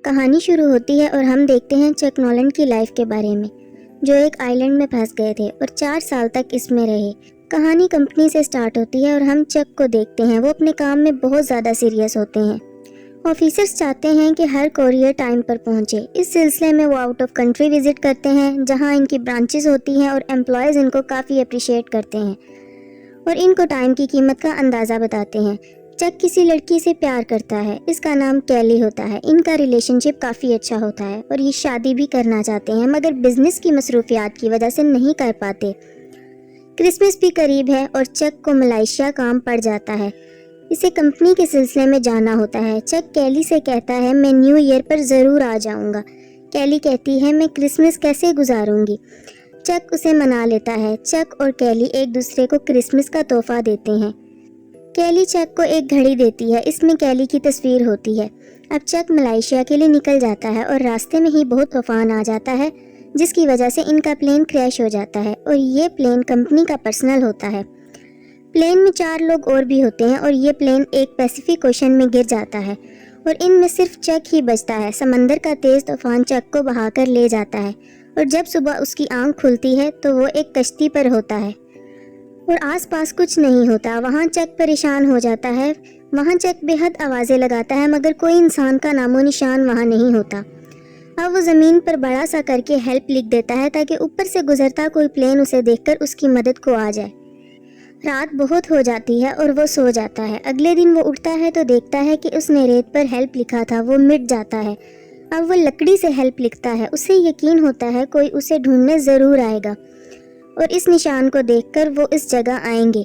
کہانی شروع ہوتی ہے اور ہم دیکھتے ہیں چک نولینڈ کی لائف کے بارے میں، جو ایک آئی لینڈ میں پھنس گئے تھے اور 4 سال تک اس میں رہے۔ کہانی کمپنی سے سٹارٹ ہوتی ہے اور ہم چک کو دیکھتے ہیں، وہ اپنے کام میں بہت زیادہ سیریس ہوتے ہیں۔ آفیسرز چاہتے ہیں کہ ہر کوریئر ٹائم پر پہنچے۔ اس سلسلے میں وہ آؤٹ آف کنٹری وزٹ کرتے ہیں، جہاں ان کی برانچز ہوتی ہیں اور امپلائیز ان کو کافی اپریشیٹ کرتے ہیں اور ان کو ٹائم کی قیمت کا اندازہ بتاتے ہیں۔ چک کسی لڑکی سے پیار کرتا ہے، اس کا نام کیلی ہوتا ہے۔ ان کا ریلیشن شپ کافی اچھا ہوتا ہے اور یہ شادی بھی کرنا چاہتے ہیں، مگر بزنس کی مصروفیات کی وجہ سے نہیں کر پاتے۔ کرسمس بھی قریب ہے اور چک کو ملائیشیا کام پڑ جاتا ہے، اسے کمپنی کے سلسلے میں جانا ہوتا ہے۔ چک کیلی سے کہتا ہے میں نیو ایئر پر ضرور آ جاؤں گا۔ کیلی کہتی ہے میں کرسمس کیسے گزاروں گی؟ چک اسے منا لیتا ہے۔ چک اور کیلی ایک دوسرے کو کرسمس کا تحفہ دیتے ہیں۔ کیلی چک کو ایک گھڑی دیتی ہے، اس میں کیلی کی تصویر ہوتی ہے۔ اب چک ملائیشیا کے لیے نکل جاتا ہے اور راستے میں ہی بہت طوفان آ جاتا ہے، جس کی وجہ سے ان کا پلین کریش ہو جاتا ہے اور یہ پلین کمپنی کا پرسنل ہوتا ہے۔ پلین میں 4 لوگ اور بھی ہوتے ہیں اور یہ پلین ایک پیسیفک اوشن میں گر جاتا ہے اور ان میں صرف چک ہی بچتا ہے۔ سمندر کا تیز طوفان چک کو بہا کر لے جاتا ہے اور جب صبح اس کی آنکھ کھلتی ہے تو وہ ایک کشتی پر ہوتا ہے اور آس پاس کچھ نہیں ہوتا۔ وہاں چک پریشان ہو جاتا ہے، وہاں چک بے حد آوازیں لگاتا ہے، مگر کوئی انسان کا نام و نشان وہاں نہیں ہوتا۔ اب وہ زمین پر بڑا سا کر کے ہیلپ لکھ دیتا ہے تاکہ اوپر سے گزرتا کوئی پلین اسے دیکھ کر اس کی مدد کو آ جائے۔ رات بہت ہو جاتی ہے اور وہ سو جاتا ہے۔ اگلے دن وہ اٹھتا ہے تو دیکھتا ہے کہ اس نے ریت پر ہیلپ لکھا تھا وہ مٹ جاتا ہے۔ اب وہ لکڑی سے ہیلپ لکھتا ہے، اسے یقین ہوتا ہے کوئی اسے ڈھونڈنے ضرور آئے گا اور اس نشان کو دیکھ کر وہ اس جگہ آئیں گے۔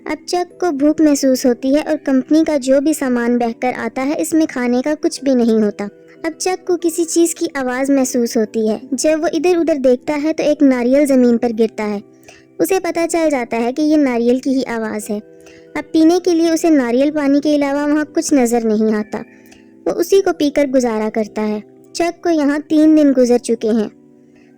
اب چک کو بھوک محسوس ہوتی ہے اور کمپنی کا جو بھی سامان بہہ کر آتا ہے اس میں کھانے کا کچھ بھی نہیں ہوتا۔ اب چک کو کسی چیز کی آواز محسوس ہوتی ہے۔ جب وہ ادھر ادھر دیکھتا ہے تو ایک ناریل زمین پر گرتا ہے، اسے پتہ چل جاتا ہے کہ یہ ناریل کی ہی آواز ہے۔ اب پینے کے لیے اسے ناریل پانی کے علاوہ وہاں کچھ نظر نہیں آتا، وہ اسی کو پی کر گزارا کرتا ہے۔ چک کو یہاں 3 دن گزر چکے ہیں۔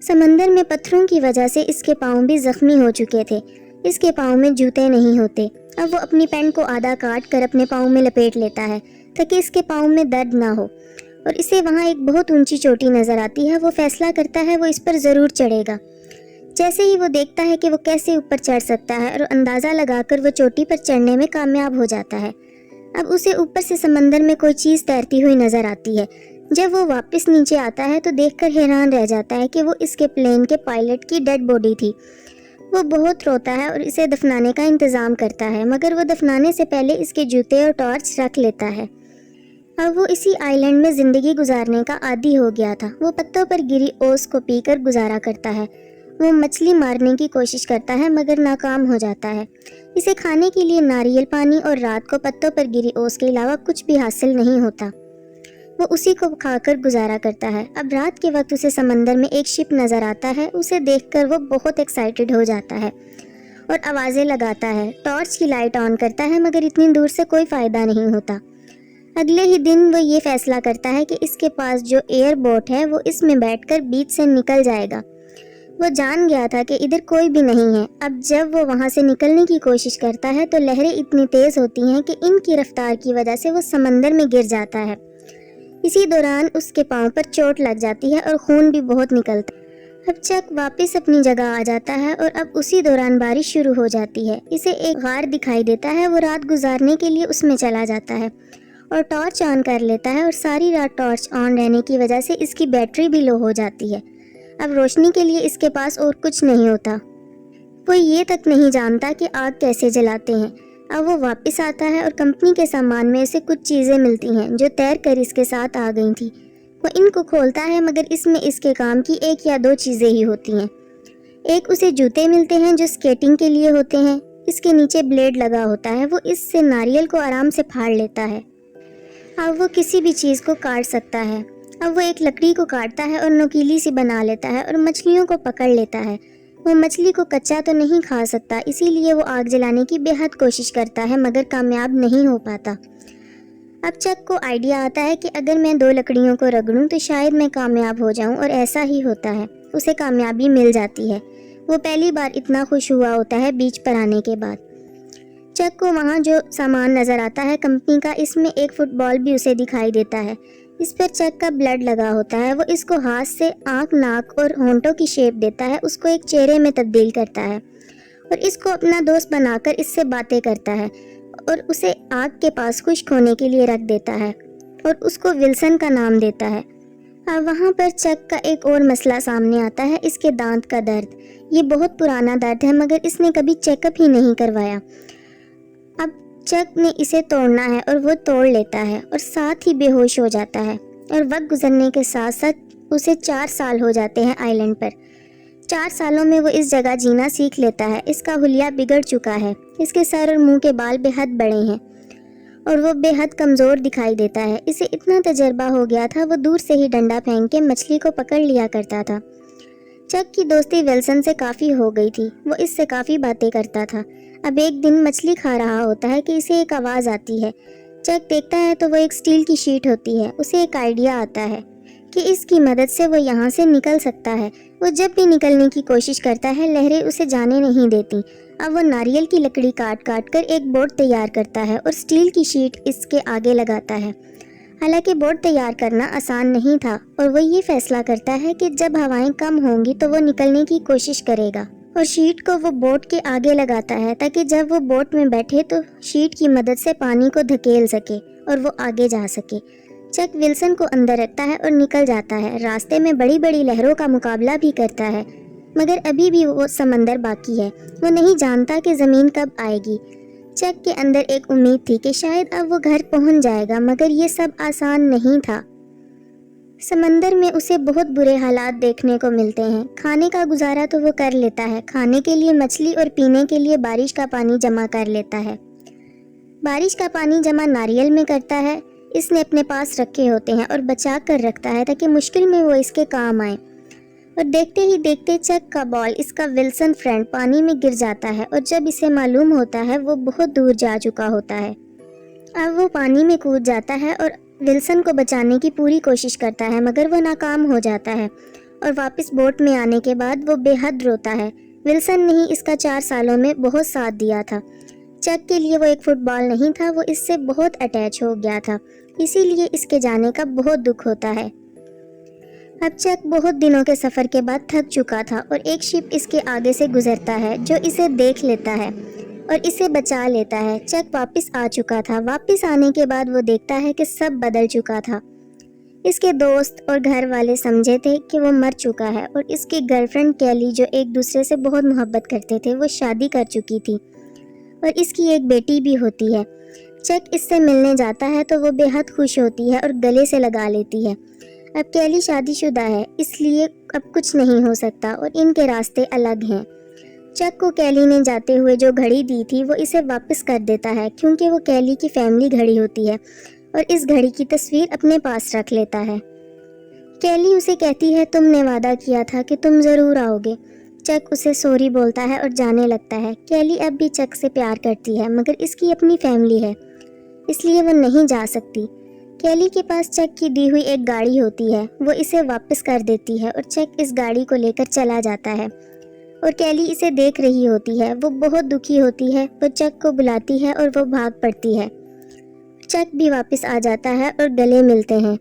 سمندر میں پتھروں کی وجہ سے اس کے پاؤں بھی زخمی ہو چکے تھے، اس کے پاؤں میں جوتے نہیں ہوتے۔ اب وہ اپنی پینٹ کو آدھا کاٹ کر اپنے پاؤں میں لپیٹ لیتا ہے تاکہ اس کے پاؤں میں درد نہ ہو، اور اسے وہاں ایک بہت اونچی چوٹی نظر آتی ہے۔ وہ فیصلہ کرتا ہے وہ اس پر ضرور چڑھے گا۔ جیسے ہی وہ دیکھتا ہے کہ وہ کیسے اوپر چڑھ سکتا ہے اور اندازہ لگا کر وہ چوٹی پر چڑھنے میں کامیاب ہو جاتا ہے۔ اب اسے اوپر سے سمندر میں کوئی چیز تیرتی ہوئی نظر آتی ہے۔ جب وہ واپس نیچے آتا ہے تو دیکھ کر حیران رہ جاتا ہے کہ وہ اس کے پلین کے پائلٹ کی ڈیڈ باڈی تھی۔ وہ بہت روتا ہے اور اسے دفنانے کا انتظام کرتا ہے، مگر وہ دفنانے سے پہلے اس کے جوتے اور ٹارچ رکھ لیتا ہے۔ اب وہ اسی آئی لینڈ میں زندگی گزارنے کا عادی ہو گیا تھا۔ وہ پتوں پر گری اوس کو پی کر گزارا کرتا ہے۔ وہ مچھلی مارنے کی کوشش کرتا ہے مگر ناکام ہو جاتا ہے۔ اسے کھانے کے لیے ناریل پانی اور رات کو پتوں پر گری اوس کے علاوہ کچھ بھی حاصل نہیں ہوتا۔ وہ اسی کو کھا کر گزارا کرتا ہے۔ اب رات کے وقت اسے سمندر میں ایک شپ نظر آتا ہے، اسے دیکھ کر وہ بہت ایکسائٹڈ ہو جاتا ہے اور آوازیں لگاتا ہے، ٹارچ کی لائٹ آن کرتا ہے، مگر اتنی دور سے کوئی فائدہ نہیں ہوتا۔ اگلے ہی دن وہ یہ فیصلہ کرتا ہے کہ اس کے پاس جو ایئر بوٹ ہے وہ اس میں بیٹھ کر بیچ سے نکل جائے گا۔ وہ جان گیا تھا کہ ادھر کوئی بھی نہیں ہے۔ اب جب وہ وہاں سے نکلنے کی کوشش کرتا ہے تو لہریں اتنی تیز ہوتی ہیں کہ ان کی رفتار کی وجہ سے وہ سمندر میں گر جاتا ہے۔ اسی دوران اس کے پاؤں پر چوٹ لگ جاتی ہے اور خون بھی بہت نکلتا ہے۔ اب چک واپس اپنی جگہ آ جاتا ہے اور اب اسی دوران بارش شروع ہو جاتی ہے۔ اسے ایک غار دکھائی دیتا ہے، وہ رات گزارنے کے لیے اس میں چلا جاتا ہے اور ٹارچ آن کر لیتا ہے، اور ساری رات ٹارچ آن رہنے کی وجہ سے اس کی بیٹری بھی لو ہو جاتی ہے۔ اب روشنی کے لیے اس کے پاس اور کچھ نہیں ہوتا۔ وہ یہ تک نہیں جانتا کہ آگ کیسے جلاتے ہیں۔ اب وہ واپس آتا ہے اور کمپنی کے سامان میں اسے کچھ چیزیں ملتی ہیں جو تیر کر اس کے ساتھ آ گئی تھیں۔ وہ ان کو کھولتا ہے مگر اس میں اس کے کام کی 1 یا 2 چیزیں ہی ہوتی ہیں۔ ایک اسے جوتے ملتے ہیں جو سکیٹنگ کے لیے ہوتے ہیں، اس کے نیچے بلیڈ لگا ہوتا ہے، وہ اس سے ناریل کو آرام سے پھاڑ لیتا ہے۔ اب وہ کسی بھی چیز کو کاٹ سکتا ہے۔ اب وہ ایک لکڑی کو کاٹتا ہے اور نوکیلی سی بنا لیتا ہے اور مچھلیوں کو پکڑ لیتا ہے۔ وہ مچھلی کو کچا تو نہیں کھا سکتا، اسی لیے وہ آگ جلانے کی بے حد کوشش کرتا ہے مگر کامیاب نہیں ہو پاتا۔ اب چک کو آئیڈیا آتا ہے کہ اگر میں 2 لکڑیوں کو رگڑوں تو شاید میں کامیاب ہو جاؤں، اور ایسا ہی ہوتا ہے، اسے کامیابی مل جاتی ہے۔ وہ پہلی بار اتنا خوش ہوا ہوتا ہے بیچ پر آنے کے بعد۔ چک کو وہاں جو سامان نظر آتا ہے کمپنی کا، اس میں ایک فٹ بال بھی اسے دکھائی دیتا ہے۔ اس پر چک کا بلڈ لگا ہوتا ہے۔ وہ اس کو ہاتھ سے آنکھ، ناک اور ہونٹوں کی شیپ دیتا ہے، اس کو ایک چہرے میں تبدیل کرتا ہے اور اس کو اپنا دوست بنا کر اس سے باتیں کرتا ہے اور اسے آگ کے پاس خشک ہونے کے لیے رکھ دیتا ہے اور اس کو ولسن کا نام دیتا ہے۔ اب وہاں پر چک کا ایک اور مسئلہ سامنے آتا ہے، اس کے دانت کا درد۔ یہ بہت پرانا درد ہے مگر اس نے کبھی چیک اپ ہی نہیں کروایا۔ اب چک نے اسے توڑنا ہے اور وہ توڑ لیتا ہے اور ساتھ ہی بے ہوش ہو جاتا ہے، اور وقت گزرنے کے ساتھ ساتھ اسے 4 سال ہو جاتے ہیں آئی لینڈ پر۔ 4 سالوں میں وہ اس جگہ جینا سیکھ لیتا ہے۔ اس کا حلیہ بگڑ چکا ہے، اس کے سر اور منہ کے بال بے حد بڑے ہیں اور وہ بے حد کمزور دکھائی دیتا ہے۔ اسے اتنا تجربہ ہو گیا تھا، وہ دور سے ہی ڈنڈا پھینک کے مچھلی کو پکڑ لیا کرتا تھا۔ چک کی دوستی ولسن سے کافی ہو گئی تھی، وہ اس سے کافی باتیں کرتا تھا۔ اب ایک دن مچھلی کھا رہا ہوتا ہے کہ اسے ایک آواز آتی ہے۔ چک دیکھتا ہے تو وہ ایک سٹیل کی شیٹ ہوتی ہے۔ اسے ایک آئیڈیا آتا ہے کہ اس کی مدد سے وہ یہاں سے نکل سکتا ہے۔ وہ جب بھی نکلنے کی کوشش کرتا ہے لہریں اسے جانے نہیں دیتی۔ اب وہ ناریل کی لکڑی کاٹ کر ایک بورڈ تیار کرتا ہے اور سٹیل کی شیٹ اس کے آگے لگاتا ہے۔ حالانکہ بورڈ تیار کرنا آسان نہیں تھا، اور وہ یہ فیصلہ کرتا ہے کہ جب ہوائیں کم ہوں گی تو وہ نکلنے کی کوشش کرے گا، اور شیٹ کو وہ بوٹ کے آگے لگاتا ہے تاکہ جب وہ بوٹ میں بیٹھے تو شیٹ کی مدد سے پانی کو دھکیل سکے اور وہ آگے جا سکے۔ چک ولسن کو اندر رکھتا ہے اور نکل جاتا ہے۔ راستے میں بڑی بڑی لہروں کا مقابلہ بھی کرتا ہے، مگر ابھی بھی وہ سمندر باقی ہے۔ وہ نہیں جانتا کہ زمین کب آئے گی۔ چک کے اندر ایک امید تھی کہ شاید اب وہ گھر پہنچ جائے گا، مگر یہ سب آسان نہیں تھا۔ سمندر میں اسے بہت برے حالات دیکھنے کو ملتے ہیں۔ کھانے کا گزارا تو وہ کر لیتا ہے، کھانے کے لیے مچھلی اور پینے کے لیے بارش کا پانی جمع کر لیتا ہے۔ بارش کا پانی جمع ناریل میں کرتا ہے، اس نے اپنے پاس رکھے ہوتے ہیں اور بچا کر رکھتا ہے تاکہ مشکل میں وہ اس کے کام آئے۔ اور دیکھتے ہی دیکھتے چک کا بال، اس کا ولسن فرینڈ، پانی میں گر جاتا ہے، اور جب اسے معلوم ہوتا ہے وہ بہت دور جا چکا ہوتا ہے۔ اب وہ پانی میں کود جاتا ہے اور ولسن کو بچانے کی پوری کوشش کرتا ہے، مگر وہ ناکام ہو جاتا ہے، اور واپس بوٹ میں آنے کے بعد وہ بے حد روتا ہے۔ ولسن نے ہی اس کا 4 سالوں میں بہت ساتھ دیا تھا۔ چک کے لیے وہ ایک فٹ بال نہیں تھا، وہ اس سے بہت اٹیچ ہو گیا تھا، اسی لیے اس کے جانے کا بہت دکھ ہوتا ہے۔ اب چک بہت دنوں کے سفر کے بعد تھک چکا تھا، اور ایک شپ اس کے آگے سے گزرتا ہے جو اسے دیکھ لیتا ہے اور اسے بچا لیتا ہے۔ چک واپس آ چکا تھا۔ واپس آنے کے بعد وہ دیکھتا ہے کہ سب بدل چکا تھا۔ اس کے دوست اور گھر والے سمجھے تھے کہ وہ مر چکا ہے، اور اس کی گرل فرینڈ کیلی، جو ایک دوسرے سے بہت محبت کرتے تھے، وہ شادی کر چکی تھی اور اس کی ایک بیٹی بھی ہوتی ہے۔ چک اس سے ملنے جاتا ہے تو وہ بے حد خوش ہوتی ہے اور گلے سے لگا لیتی ہے۔ اب کیلی شادی شدہ ہے، اس لیے اب کچھ نہیں ہو سکتا اور ان کے راستے الگ ہیں۔ چک کو کیلی نے جاتے ہوئے جو گھڑی دی تھی وہ اسے واپس کر دیتا ہے، کیونکہ وہ کیلی کی فیملی گھڑی ہوتی ہے، اور اس گھڑی کی تصویر اپنے پاس رکھ لیتا ہے۔ کیلی اسے کہتی ہے تم نے وعدہ کیا تھا کہ تم ضرور آؤ گے۔ چک اسے سوری بولتا ہے اور جانے لگتا ہے۔ کیلی اب بھی چک سے پیار کرتی ہے، مگر اس کی اپنی فیملی ہے، اس لیے وہ نہیں جا سکتی۔ کیلی کے پاس چک کی دی ہوئی ایک گاڑی ہوتی ہے، وہ اسے واپس کر دیتی ہے اور چک اس گاڑی کو لے کر چلا جاتا ہے، اور کیلی اسے دیکھ رہی ہوتی ہے۔ وہ بہت دکھی ہوتی ہے، وہ چک کو بلاتی ہے اور وہ بھاگ پڑتی ہے۔ چک بھی واپس آ جاتا ہے اور گلے ملتے ہیں۔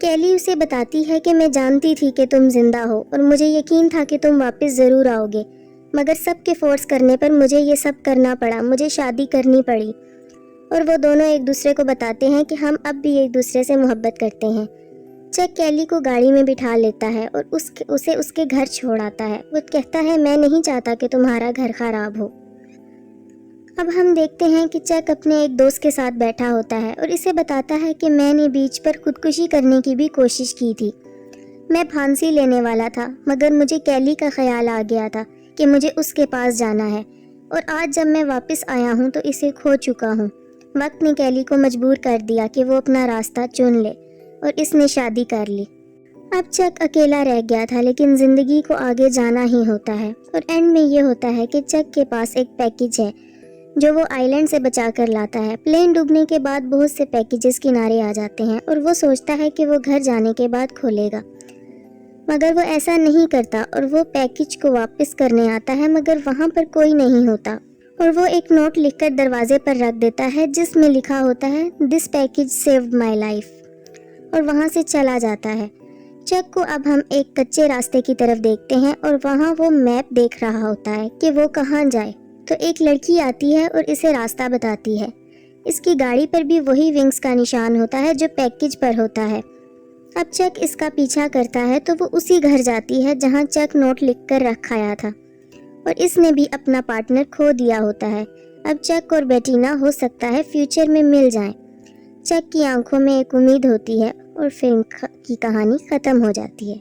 کیلی اسے بتاتی ہے کہ میں جانتی تھی کہ تم زندہ ہو اور مجھے یقین تھا کہ تم واپس ضرور آؤ گے، مگر سب کے فورس کرنے پر مجھے یہ سب کرنا پڑا، مجھے شادی کرنی پڑی۔ اور وہ دونوں ایک دوسرے کو بتاتے ہیں کہ ہم اب بھی ایک دوسرے سے محبت کرتے ہیں۔ چک کیلی کو گاڑی میں بٹھا لیتا ہے اور اسے اس کے گھر چھوڑ آتا ہے۔ وہ کہتا ہے میں نہیں چاہتا کہ تمہارا گھر خراب ہو۔ اب ہم دیکھتے ہیں کہ چک اپنے ایک دوست کے ساتھ بیٹھا ہوتا ہے اور اسے بتاتا ہے کہ میں نے بیچ پر خودکشی کرنے کی بھی کوشش کی تھی۔ میں پھانسی لینے والا تھا، مگر مجھے کیلی کا خیال آ گیا تھا کہ مجھے اس کے پاس جانا ہے، اور آج جب میں واپس آیا ہوں تو اسے کھو چکا ہوں۔ وقت نے کیلی کو مجبور کر دیا کہ وہ اپنا راستہ چن لے، اور اس نے شادی کر لی۔ اب چک اکیلا رہ گیا تھا، لیکن زندگی کو آگے جانا ہی ہوتا ہے، اور اینڈ میں یہ ہوتا ہے کہ چک کے پاس ایک پیکیج ہے جو وہ آئی لینڈ سے بچا کر لاتا ہے۔ پلین ڈوبنے کے بعد بہت سے پیکیجز کنارے آ جاتے ہیں، اور وہ سوچتا ہے کہ وہ گھر جانے کے بعد کھولے گا، مگر وہ ایسا نہیں کرتا، اور وہ پیکیج کو واپس کرنے آتا ہے، مگر وہاں پر کوئی نہیں ہوتا، اور وہ ایک نوٹ لکھ کر دروازے پر رکھ دیتا ہے جس میں لکھا ہوتا ہے this package saved my life. اور وہاں سے چلا جاتا ہے۔ چک کو اب ہم ایک کچے راستے کی طرف دیکھتے ہیں اور وہاں وہ میپ دیکھ رہا ہوتا ہے کہ وہ کہاں جائے، تو ایک لڑکی آتی ہے اور اسے راستہ بتاتی ہے۔ اس کی گاڑی پر بھی وہی ونگز کا نشان ہوتا ہے جو پیکج پر ہوتا ہے۔ اب چک اس کا پیچھا کرتا ہے تو وہ اسی گھر جاتی ہے جہاں چک نوٹ لکھ کر رکھایا تھا، اور اس نے بھی اپنا پارٹنر کھو دیا ہوتا ہے۔ اب چک اور بیٹینا ہو سکتا ہے فیوچر میں مل جائیں۔ چک کی آنکھوں میں ایک امید ہوتی ہے اور فلم کی کہانی ختم ہو جاتی ہے۔